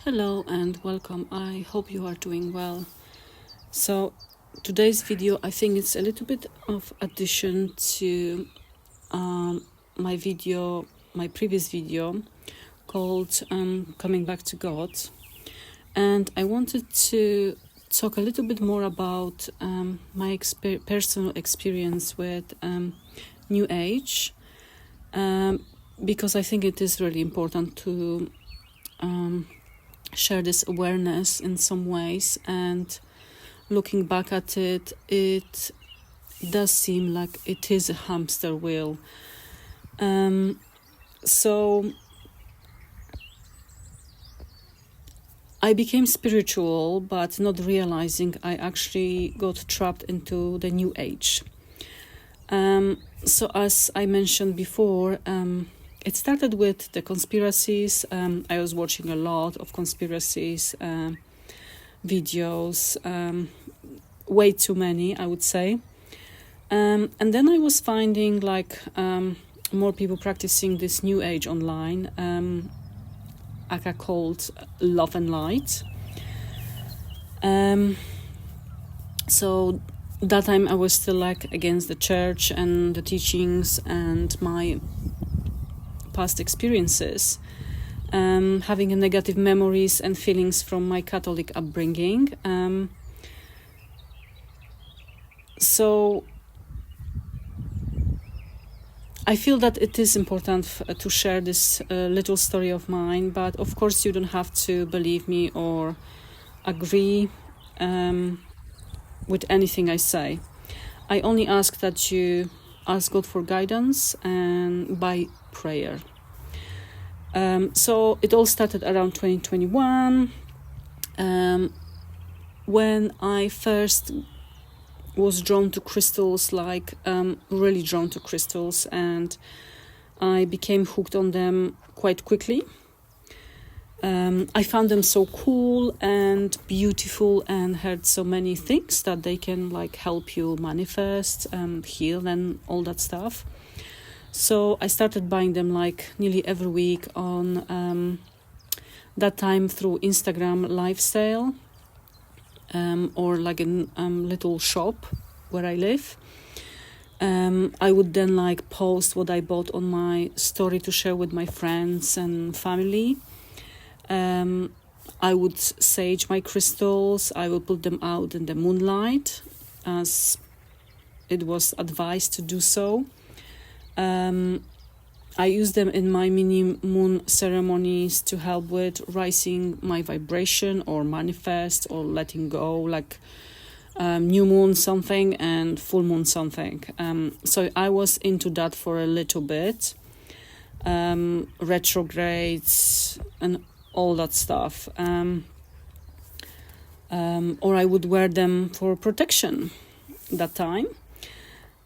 Hello and welcome. I hope you are doing well. So today's video, I think it's a little bit of addition to my previous video called Coming Back to God. And I wanted to talk a little bit more about my personal experience with New Age, because I think it is really important to share this awareness in some ways. And looking back at it, it does seem like it is a hamster wheel. So I became spiritual, but not realizing I actually got trapped into the New Age. So as I mentioned before, it started with the conspiracies. I was watching a lot of conspiracies videos, way too many, I would say. And then I was finding more people practicing this New Age online, aka called Love and Light. So that time I was still against the church and the teachings and my past experiences, having negative memories and feelings from my Catholic upbringing. So I feel that it is important to share this little story of mine, but of course you don't have to believe me or agree with anything I say. I only ask that you ask God for guidance and by prayer. So it all started around 2021, when I first was drawn to crystals, really drawn to crystals, and I became hooked on them quite quickly. I found them so cool and beautiful and heard so many things that they can help you manifest, heal and all that stuff. So I started buying them nearly every week on that time through Instagram lifestyle, or a little shop where I live. I would then post what I bought on my story to share with my friends and family. I would sage my crystals. I would put them out in the moonlight as it was advised to do so. I use them in my mini moon ceremonies to help with raising my vibration or manifest or letting go, new moon something and full moon something. So I was into that for a little bit, retrogrades and all that stuff. Or I would wear them for protection that time.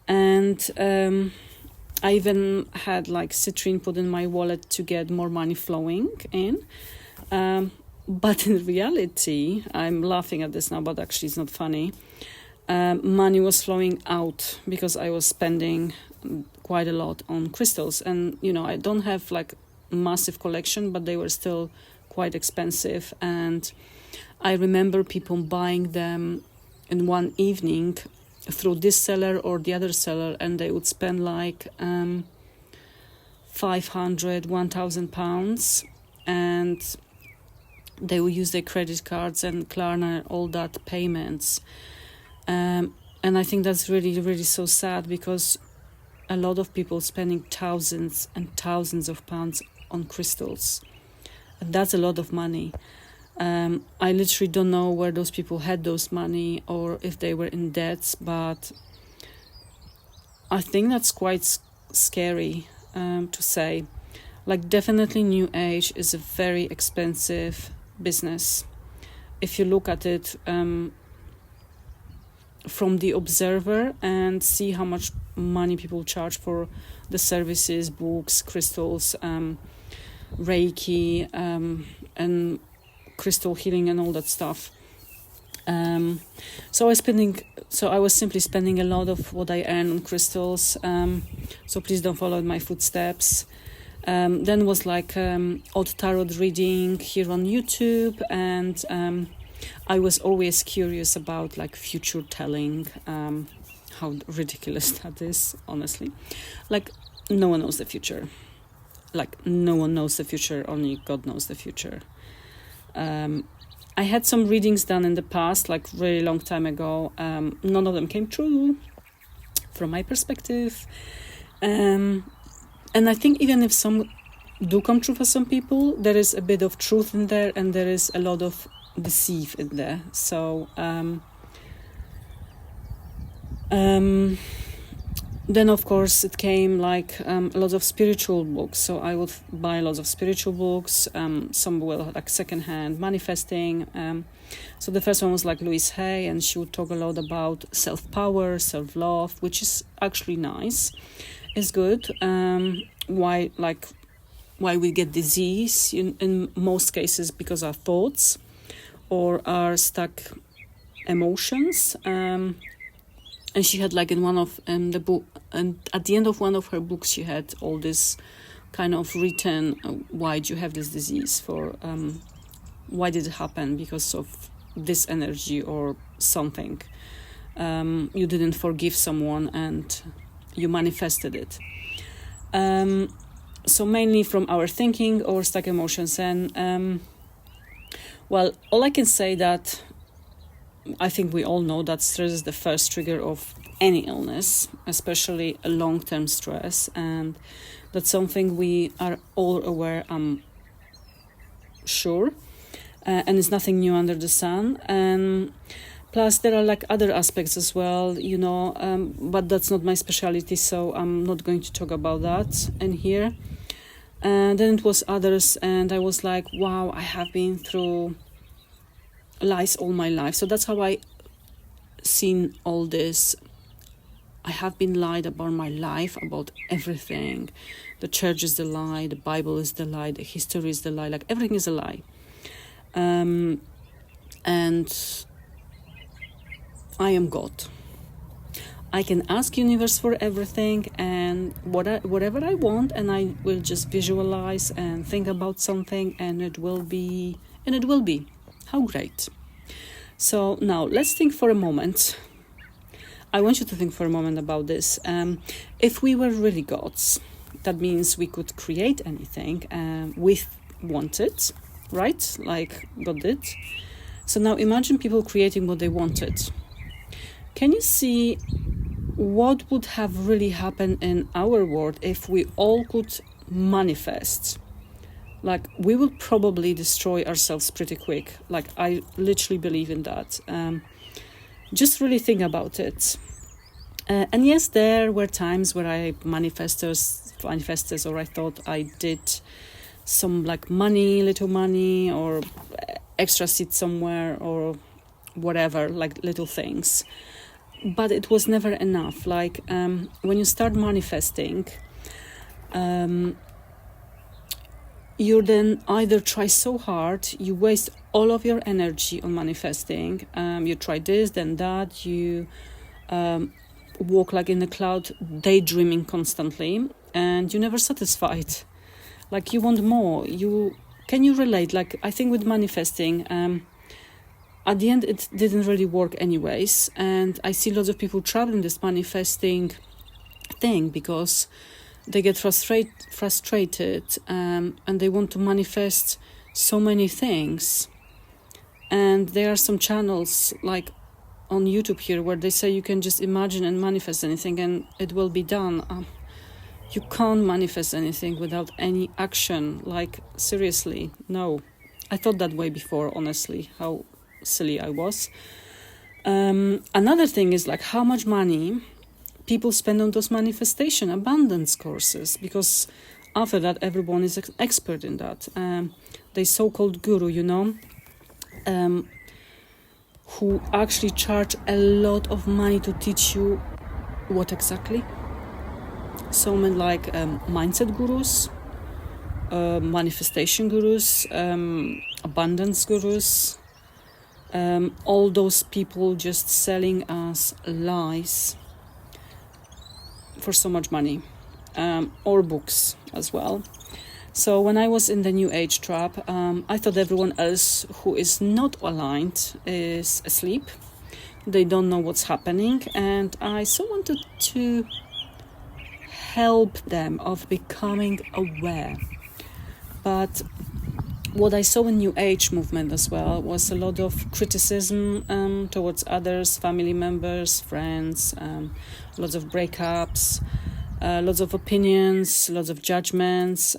And I even had citrine put in my wallet to get more money flowing in. But in reality, I'm laughing at this now, but actually it's not funny. Money was flowing out because I was spending quite a lot on crystals. And, I don't have massive collection, but they were still quite expensive. And I remember people buying them in one evening through this seller or the other seller, and they would spend 500, 1,000 pounds, and they will use their credit cards and Klarna, all that payments. And I think that's really, really so sad, because a lot of people spending thousands and thousands of pounds on crystals. And that's a lot of money. I literally don't know where those people had those money or if they were in debts, but I think that's quite scary to say. Definitely New Age is a very expensive business. If you look at it from the observer and see how much money people charge for the services, books, crystals, Reiki, and crystal healing and all that stuff. So I was simply spending a lot of what I earn on crystals. So please don't follow in my footsteps. Then was like odd tarot reading here on YouTube, and I was always curious about like future telling. How ridiculous that is, honestly. Like, no one knows the future. Like, no one knows the future, only God knows the future. I had some readings done in the past, like really long time ago. None of them came true, from my perspective. And I think even if some do come true for some people, there is a bit of truth in there, and there is a lot of deceit in there. So then of course it came like a lot of spiritual books. So I would buy lots of spiritual books. Some were like secondhand manifesting. So the first one was like Louise Hay, and she would talk a lot about self-power, self-love, which is actually nice. It's good. Why we get disease in most cases because our thoughts or our stuck emotions. And she had like in one of the book, and at the end of one of her books, she had all this kind of written, why do you have this disease? For why did it happen? Because of this energy or something. You didn't forgive someone and you manifested it. So mainly from our thinking or stuck emotions. And well, all I can say that I think we all know that stress is the first trigger of any illness, especially a long-term stress, and that's something we are all aware, I'm sure, and it's nothing new under the sun. And plus there are like other aspects as well, but that's not my specialty, so I'm not going to talk about that in here. And then it was others, and I was like, wow, I have been through lies all my life. So that's how I seen all this. I have been lied about my life, about everything. The church is the lie, the Bible is the lie, the history is the lie, like everything is a lie. And I am God. I can ask universe for everything and whatever I want, and I will just visualize and think about something, and it will be. How great. So now let's think for a moment. I want you to think for a moment about this. If we were really gods, that means we could create anything we wanted, right? Like God did. So now imagine people creating what they wanted. Can you see what would have really happened in our world if we all could manifest? Like, we would probably destroy ourselves pretty quick. Like, I literally believe in that. Just really think about it. And yes, there were times where I manifested, or I thought I did some like little money, or extra seat somewhere, or whatever, like little things. But it was never enough. Like, when you start manifesting, you then either try so hard, you waste all of your energy on manifesting. You try this, then that, you walk like in a cloud, daydreaming constantly, and you're never satisfied. Like, you want more. Can you relate? Like, I think with manifesting, at the end it didn't really work anyways, and I see lots of people traveling this manifesting thing because they get frustrated, and they want to manifest so many things. And there are some channels like on YouTube here where they say you can just imagine and manifest anything and it will be done. You can't manifest anything without any action. Like, seriously, no. I thought that way before, honestly, how silly I was. Another thing is like how much money people spend on those manifestation abundance courses, because after that everyone is expert in that. The so-called guru, who actually charge a lot of money to teach you what exactly. So many like mindset gurus, manifestation gurus, abundance gurus, all those people just selling us lies for so much money, or books as well. So when I was in the New Age trap, I thought everyone else who is not aligned is asleep. They don't know what's happening, and I so wanted to help them of becoming aware. But what I saw in New Age movement as well was a lot of criticism towards others, family members, friends, lots of breakups, lots of opinions, lots of judgments,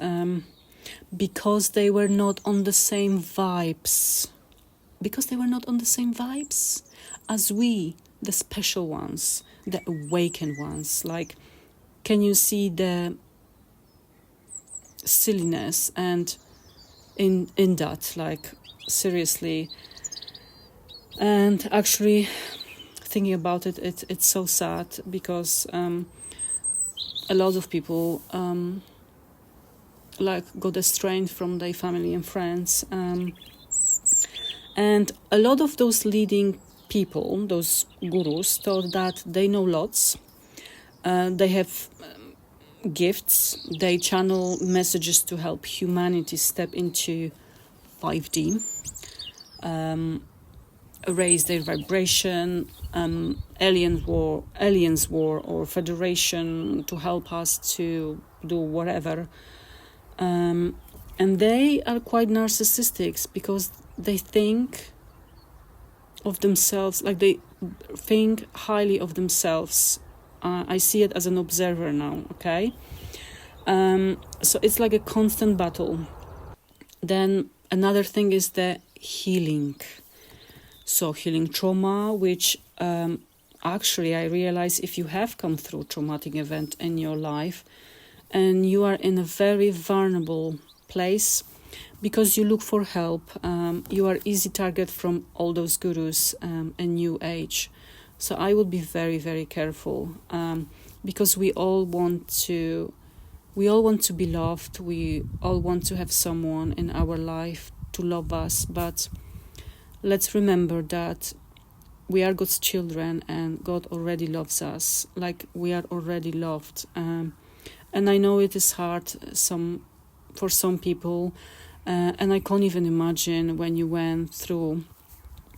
because they were not on the same vibes. Because they were not on the same vibes as we, the special ones, the awakened ones. Like, can you see the silliness and in that, like, seriously? And actually thinking about it, it's so sad, because a lot of people like got estranged from their family and friends, and a lot of those leading people, those gurus, thought that they know lots, they have gifts, they channel messages to help humanity step into 5D, raise their vibration, aliens war or federation to help us to do whatever, and they are quite narcissistic, because they think of themselves, like they think highly of themselves. I see it as an observer now, okay? So it's like a constant battle. Then another thing is the healing. So healing trauma, which actually I realize, if you have come through a traumatic event in your life and you are in a very vulnerable place, because you look for help, you are easy target from all those gurus and New Age. So I would be very, very careful, because we all want to be loved. We all want to have someone in our life to love us. But let's remember that we are God's children, and God already loves us. Like, we are already loved. And I know it is hard for some people, and I can't even imagine when you went through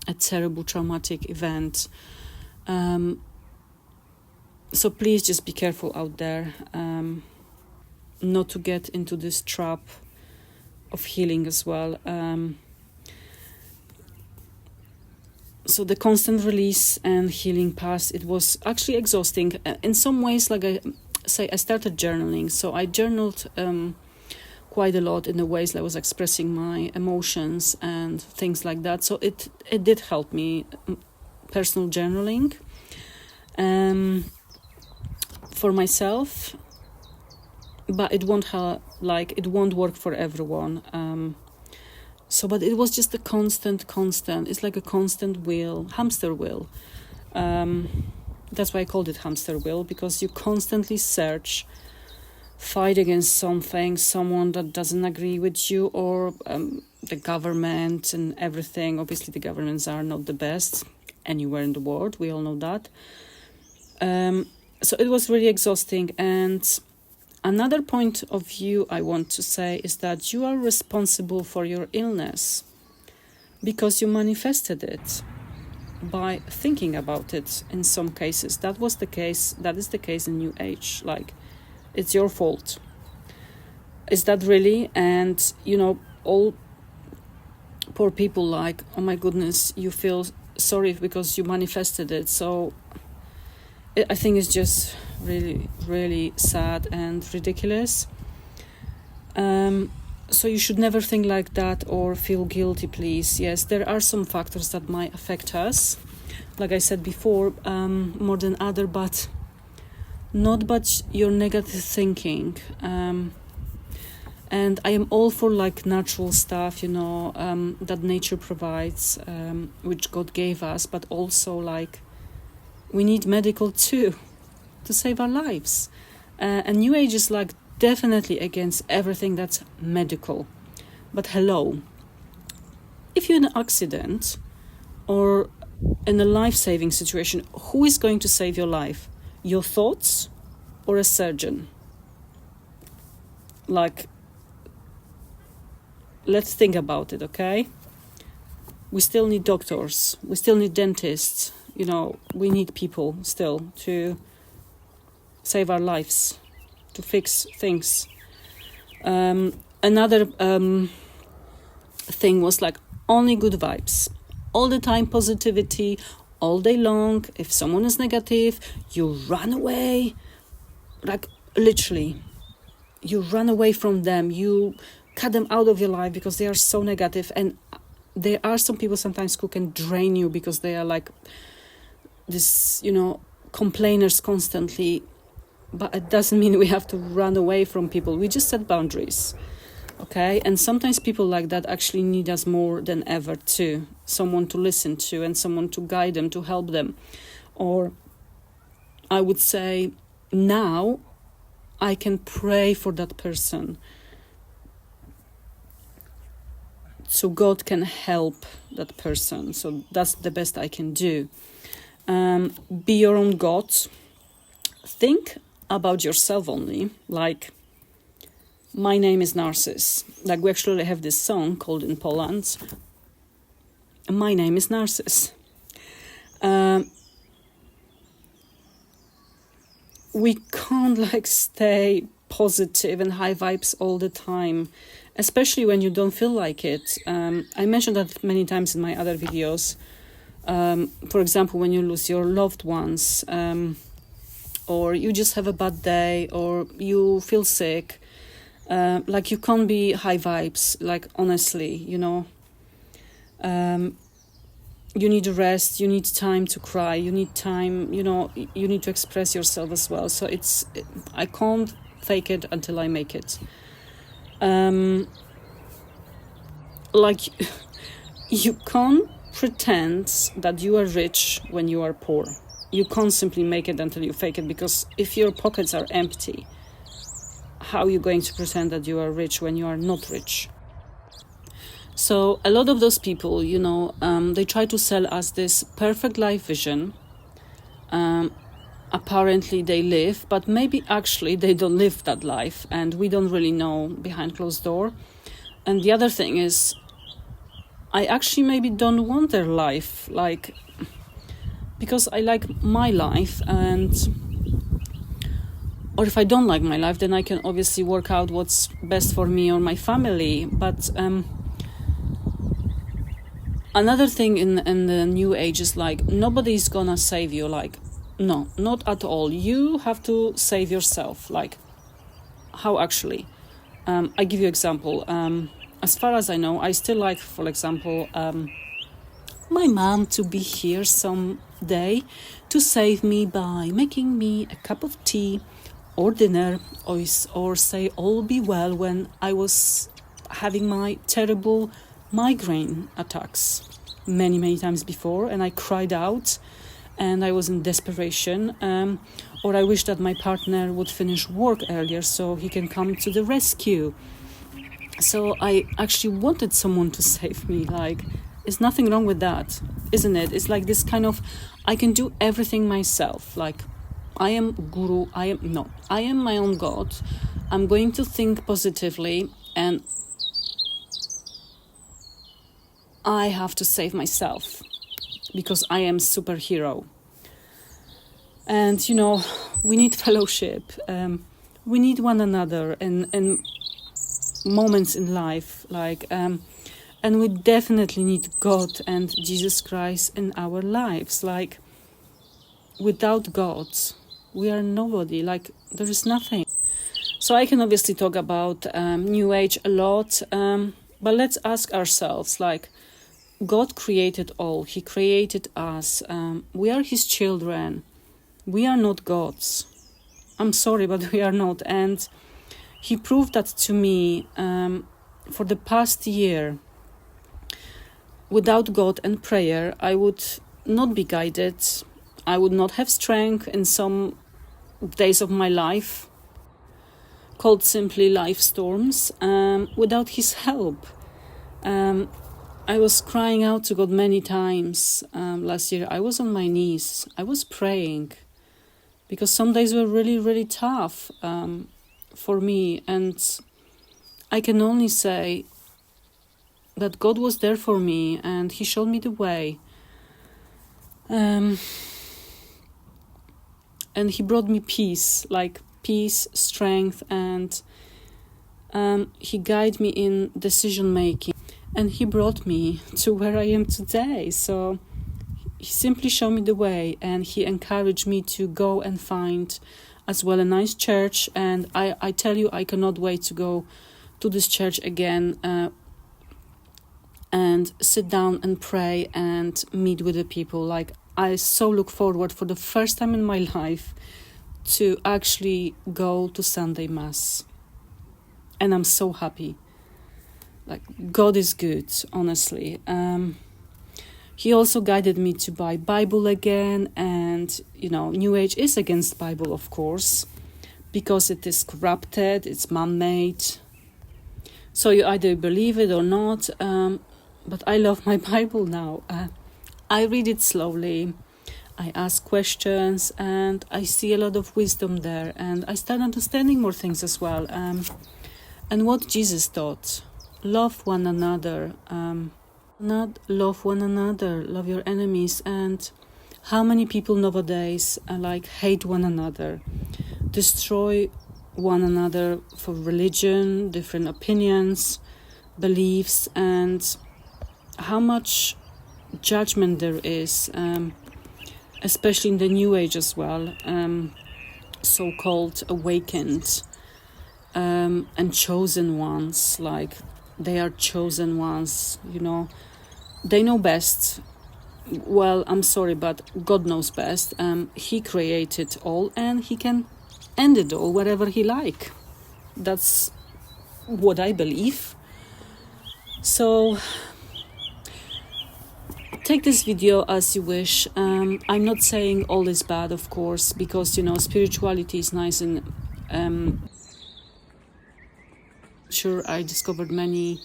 a terrible traumatic event. So please just be careful out there, not to get into this trap of healing as well. So the constant release and healing path, it was actually exhausting. In some ways, like I started journaling. So I journaled quite a lot in the ways I was expressing my emotions and things like that. So it did help me, personal journaling, for myself, but it won't work for everyone. But it was just a constant. It's like a constant hamster wheel. That's why I called it hamster wheel, because you constantly search, fight against someone that doesn't agree with you, or the government and everything. Obviously, the governments are not the best anywhere in the world. We all know that. So it was really exhausting. And another point of view I want to say is that you are responsible for your illness, because you manifested it by thinking about it. In some cases, that is the case in New Age. Like, it's your fault. Is that really? And all poor people, like, oh my goodness, you feel sorry because you manifested it. So I think it's just really, really sad and ridiculous. So you should never think like that or feel guilty, please. Yes, there are some factors that might affect us, like I said before, more than other, but not but your negative thinking. And I am all for like natural stuff, that nature provides, which God gave us, but also like we need medical too to save our lives. And New Age is like definitely against everything that's medical. But hello, if you're in an accident or in a life-saving situation, who is going to save your life? Your thoughts or a surgeon? Like, let's think about it, okay? We still need doctors. We still need dentists. We need people still to save our lives, to fix things. Another thing was like only good vibes. All the time positivity, all day long. If someone is negative, you run away. Like literally, you run away from them. You cut them out of your life because they are so negative. And there are some people sometimes who can drain you because they are like this, complainers constantly. But it doesn't mean we have to run away from people. We just set boundaries, okay? And sometimes people like that actually need us more than ever too. Someone to listen to and someone to guide them, to help them. Or I would say now I can pray for that person, so God can help that person. So that's the best I can do. Be your own God. Think about yourself only. Like, my name is Narcissus. Like, we actually have this song called in Poland, My Name is Narcissus. We can't stay positive and high vibes all the time, especially when you don't feel like it. I mentioned that many times in my other videos. For example, when you lose your loved ones, or you just have a bad day, or you feel sick, you can't be high vibes, honestly, you need rest, you need time to cry, you need time, you need to express yourself as well. So I can't fake it until I make it. You can't pretend that you are rich when you are poor. You can't simply make it until you fake it, because if your pockets are empty, how are you going to pretend that you are rich when you are not rich? So a lot of those people, they try to sell us this perfect life vision. Apparently they live, but maybe actually they don't live that life, and we don't really know behind closed door. And the other thing is, I actually maybe don't want their life, because I like my life, or if I don't like my life, then I can obviously work out what's best for me or my family. But another thing in the new age is nobody's gonna save you. No, not at all. You have to save yourself. How actually? I give you example. As far as I know, I still like, for example, my mom to be here someday to save me by making me a cup of tea or dinner, or say all be well when I was having my terrible migraine attacks many, many times before, and I cried out and I was in desperation, or I wish that my partner would finish work earlier so he can come to the rescue. So I actually wanted someone to save me. There's nothing wrong with that, isn't it? It's this kind of, I can do everything myself. I am guru, I am my own God. I'm going to think positively, and I have to save myself because I am superhero. And, we need fellowship. We need one another and moments in life, and we definitely need God and Jesus Christ in our lives. Without God, we are nobody. There is nothing. So I can obviously talk about New Age a lot, but let's ask ourselves, God created all. He created us. We are His children. We are not gods. I'm sorry, but we are not. And He proved that to me for the past year. Without God and prayer, I would not be guided. I would not have strength in some days of my life, called simply life storms, without His help. I was crying out to God many times last year. I was on my knees. I was praying because some days were really, really tough for me. And I can only say, that God was there for me and He showed me the way. And He brought me peace, like peace, strength, and He guided me in decision making. And He brought me to where I am today. So He simply showed me the way, and He encouraged me to go and find as well a nice church. And I tell you, I cannot wait to go to this church again and sit down and pray and meet with the people. Like, I so look forward for the first time in my life to actually go to Sunday Mass. And I'm so happy. Like, God is good, honestly. He also guided me to buy Bible again, and New Age is against Bible, of course, because it is corrupted, it's man-made. So you either believe it or not, but I love my Bible now. I read it slowly, I ask questions, and I see a lot of wisdom there, and I start understanding more things as well. And what Jesus taught, love one another, love one another, love your enemies. And how many people nowadays hate one another, destroy one another for religion, different opinions, beliefs, and how much judgment there is, especially in the New Age as well, so-called awakened and chosen ones. Like, they are chosen ones, they know best. Well, I'm sorry, but God knows best. He created all, and He can end it all wherever He like. That's what I believe. So take this video as you wish. I'm not saying all is bad, of course, because spirituality is nice, and sure, I discovered many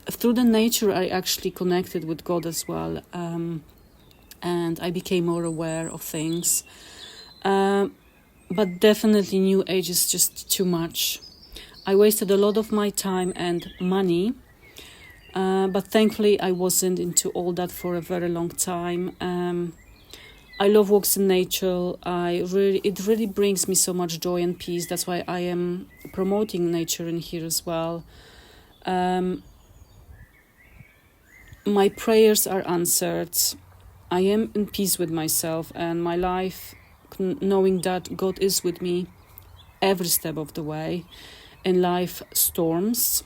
through the nature. I actually connected with God as well, and I became more aware of things. But definitely New Age is just too much. I wasted a lot of my time and money, but thankfully I wasn't into all that for a very long time. I love walks in nature. It really brings me so much joy and peace. That's why I am promoting nature in here as well. My prayers are answered. I am in peace with myself and my life, knowing that God is with me every step of the way in life storms.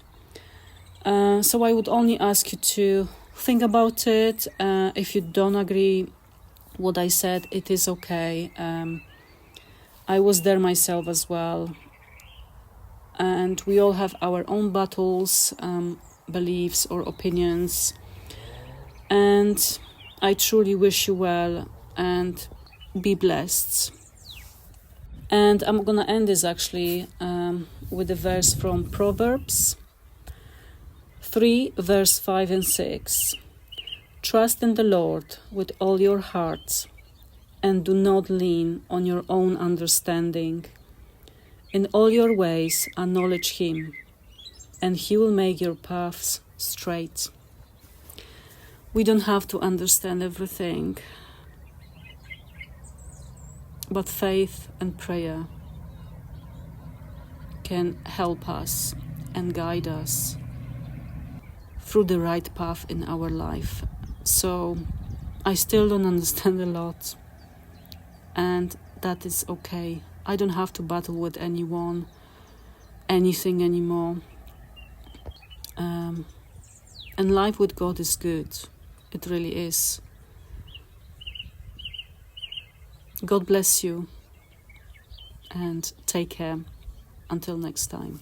So I would only ask you to think about it. If you don't agree what I said, it is okay. I was there myself as well. And we all have our own battles, beliefs or opinions. And I truly wish you well and be blessed. And I'm gonna end this actually with a verse from Proverbs 3, verse 5 and 6. Trust in the Lord with all your heart, and do not lean on your own understanding. In all your ways acknowledge Him, and He will make your paths straight. We don't have to understand everything, but faith and prayer can help us and guide us through the right path in our life. So I still don't understand a lot, and that is okay. I don't have to battle with anyone, anything anymore. And life with God is good. It really is. God bless you, and take care. Until next time.